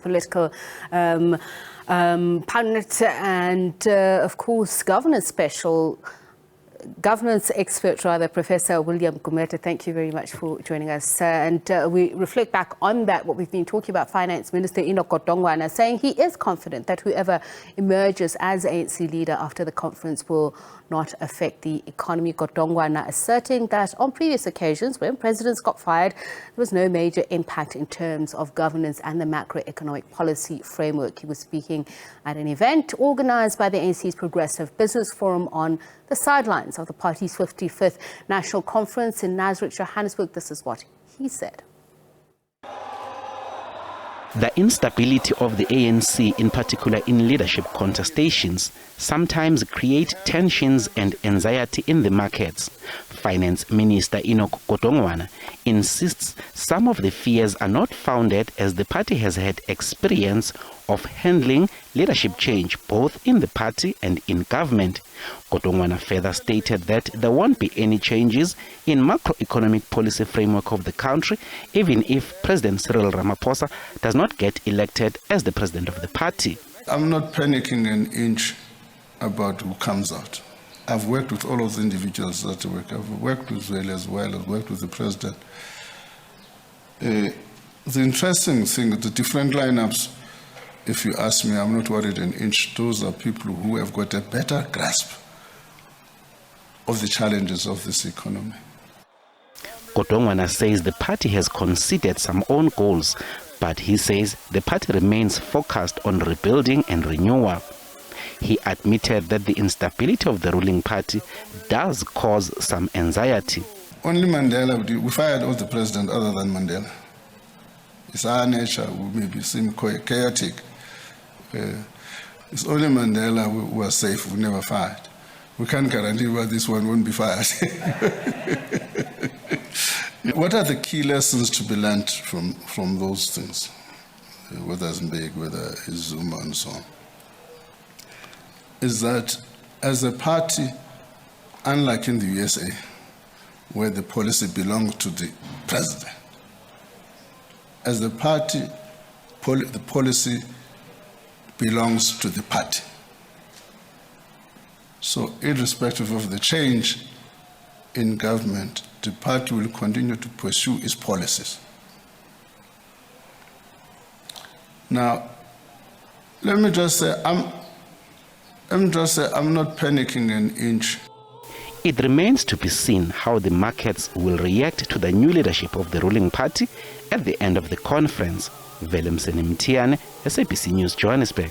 political pundit and, of course, governance expert, Professor William Gumede. Thank you very much for joining us. And we reflect back on that, what we've been talking about, Finance Minister Enoch Godongwana saying he is confident that whoever emerges as ANC leader after the conference will not affect the economy. Godongwana asserting that on previous occasions when presidents got fired, there was no major impact in terms of governance and the macroeconomic policy framework. He was speaking at an event organized by the ANC's Progressive Business Forum on the sidelines of the party's 55th National Conference in Nasrec, Johannesburg. This is what he said. The instability of the ANC, in particular in leadership contestations, sometimes create tensions and anxiety in the markets. Finance Minister Enoch Godongwana insists some of the fears are not founded, as the party has had experience of handling leadership change both in the party and in government. Godongwana further stated that there won't be any changes in macroeconomic policy framework of the country, even if President Cyril Ramaphosa does not get elected as the president of the party. I'm not panicking an inch about who comes out. I've worked with all of the individuals that work. I've worked with Vele as well. I've worked with the president. The interesting thing, the different lineups, if you ask me, I'm not worried an inch. Those are people who have got a better grasp of the challenges of this economy. Godongwana says the party has conceded some own goals, but he says the party remains focused on rebuilding and renewal. He admitted that the instability of the ruling party does cause some anxiety. Only Mandela, we fired all the president other than Mandela. It's our nature, we maybe seem chaotic. It's only Mandela who was safe, we never fired. We can't guarantee why this one won't be fired. What are the key lessons to be learned from those things? Whether it's Mbeki, whether it's Zuma and so on. Is that as a party, unlike in the USA, where the policy belongs to the president, as a party, the policy belongs to the party. So irrespective of the change in government, the party will continue to pursue its policies. Now, let me just say, I'm not panicking an inch. It remains to be seen how the markets will react to the new leadership of the ruling party at the end of the conference. Velemseni Mthiyane, SABC News, Johannesburg.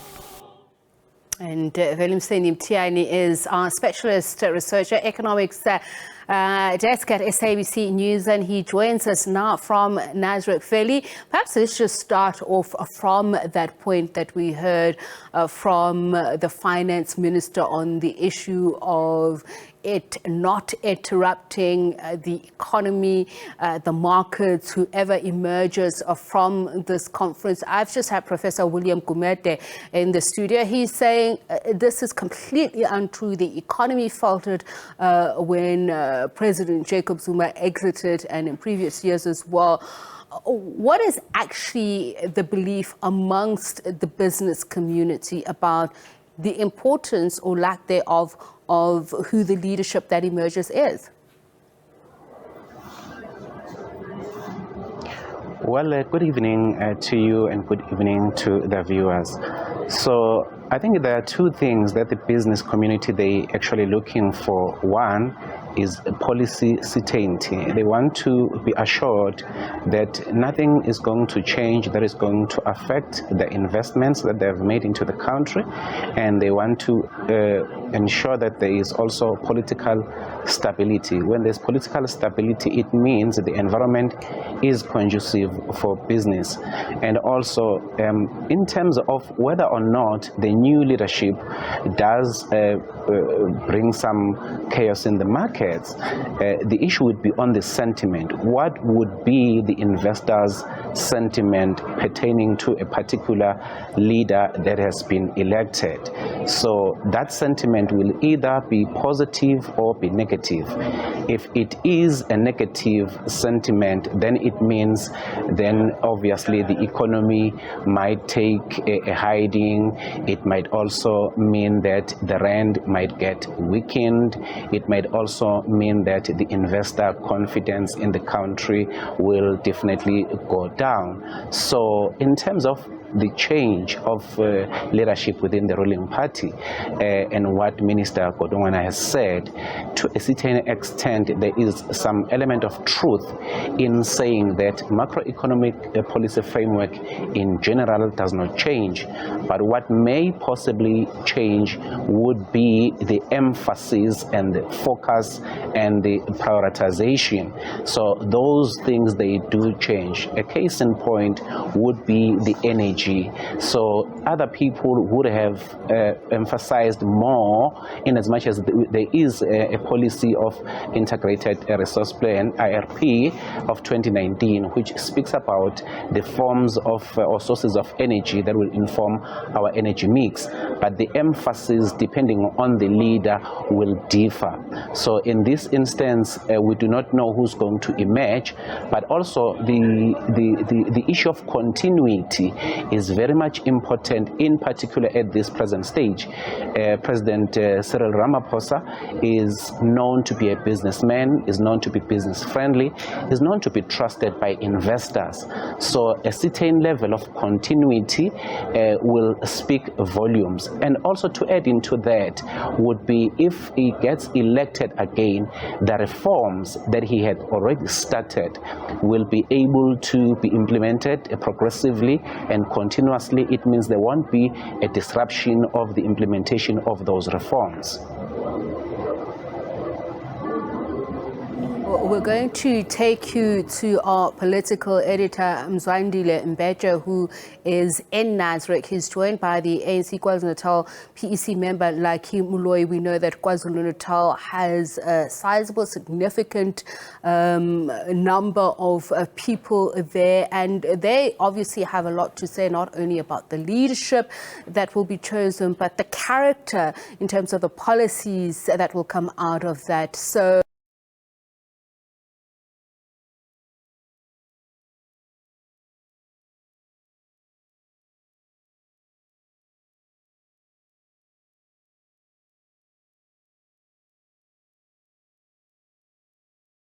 And Velemseni Mthiyane is our specialist researcher, economics desk at SABC News, and he joins us now from Nasrec. Veli, perhaps let's just start off from that point that we heard from the finance minister on the issue of it not interrupting the economy, the markets, whoever emerges from this conference. I've just had Professor William Gumede in the studio. He's saying this is completely untrue. The economy faltered when President Jacob Zuma exited, and in previous years as well. What is actually the belief amongst the business community about the importance or lack thereof of who the leadership that emerges is? Well, good evening to you and good evening to the viewers. So I think there are two things that the business community, they actually looking for. One is policy certainty. They want to be assured that nothing is going to change that is going to affect the investments that they have made into the country, and they want to ensure that there is also political stability. When there's political stability, it means the environment is conducive for business. And also in terms of whether or not the new leadership does bring some chaos in the markets, the issue would be on the sentiment. What would be the investors' sentiment pertaining to a particular leader that has been elected? So that sentiment will either be positive or be negative. negative. If it is a negative sentiment, then it means then obviously the economy might take a hiding. It might also mean that the rand might get weakened. It might also mean that the investor confidence in the country will definitely go down. So in terms of the change of leadership within the ruling party and what Minister Godongwana has said, to a certain extent there is some element of truth in saying that macroeconomic policy framework in general does not change, but what may possibly change would be the emphasis and the focus and the prioritization. So those things, they do change. A case in point would be the energy. So other people would have emphasized more, in as much as there is a policy of integrated resource plan, IRP, of 2019, which speaks about the forms of or sources of energy that will inform our energy mix. But the emphasis, depending on the leader, will differ. So in this instance, we do not know who's going to emerge, but also the issue of continuity is very much important, in particular at this present stage. President Cyril Ramaphosa is known to be a businessman, is known to be business friendly, is known to be trusted by investors. So a certain level of continuity will speak volumes. And also to add into that would be, if he gets elected again, the reforms that he had already started will be able to be implemented progressively and continuously. It means there won't be a disruption of the implementation of those reforms. We're going to take you to our political editor, Mzwandile Mbeja, who is in Nasrec. He's joined by the ANC KwaZulu-Natal PEC member, Lucky Moloi. We know that KwaZulu-Natal has a sizable, significant number of people there, and they obviously have a lot to say, not only about the leadership that will be chosen, but the character in terms of the policies that will come out of that. So